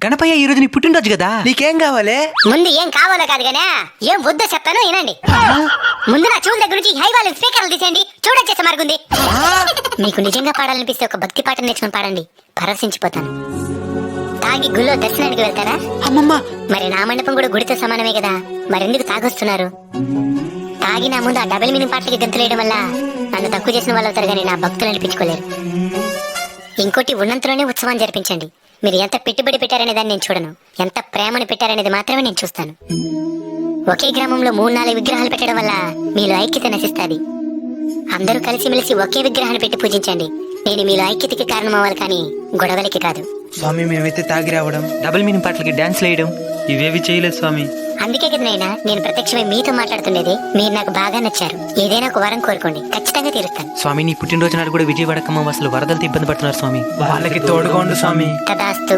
గణపయ్య ఈ రోజు నీ పుట్టినరోజు కదా, నీకేం కావాలి? ముందు ఏం కావాలో కాదు గానే ఏం వద్దో చెప్తాను వినండి. ముందు నా చెవుల దగ్గర నుంచి హై వాల్యూమ్ స్పీకర్లు తీసేయండి. చూడొచ్చేసే మరుగుంది. మీకు నిజంగా పాడాలనిపిస్తే ఒక భక్తి పాట నేర్చుకుని పాడండి, పరవశించిపోతాను. తాగి గుళ్ళో దర్శనానికి వెళ్తారా? అమ్మమ్మ, మరి నా మండపం కూడా గుడితో సమానమే కదా, మరెందుకు తాగొస్తున్నారు? తాగి నా ముందు ఆ డబుల్ మీనింగ్ పాటలకి గంతులేయడం వల్ల నన్ను తక్కువ చేసిన వాళ్ళు అవుతారు కానీ నా భక్తులు అనిపించుకోలేరు. ఇంకోటి, ఉన్నంతలోనే ఉత్సవాన్ని జరిపించండి. మీరు ఎంత పెట్టుబడి పెట్టారనే దాన్ని నేను చూడను, ఎంత ప్రేమను పెట్టారనేది మాత్రమే నేను చూస్తాను. ఒకే గ్రామంలో 3-4 విగ్రహాలు పెట్టడం వల్ల మీలో ఐక్యత నశిస్తుంది. అందరూ కలిసిమెలిసి ఒకే విగ్రహాన్ని పెట్టి పూజించండి. నేను మీలో ఐక్యతకి కారణం అవ్వాలి కానీ గొడవలకి కాదు. స్వామి మేమైతే తాగి రావడం, డబుల్ మీనింగ్ పాటలకి డాన్స్ వేయడం ఇవేవి చేయలేదు స్వామి. అందుకే కదా నైనా నేను ప్రత్యక్షమై మీతో మాట్లాడుతుండేది. మీరు నాకు బాగా నచ్చారు. ఏదైనా ఒక వరం కోరుకోండి, ఖచ్చితంగా తీరుస్తాను. స్వామి నీ పుట్టినరోజు నాడు కూడా విజయవాడ ఖమ్మం అసలు వరదలతో ఇబ్బంది పడుతున్నారు స్వామి, వాళ్ళకి తోడుగా ఉండు స్వామి. తదాస్తు.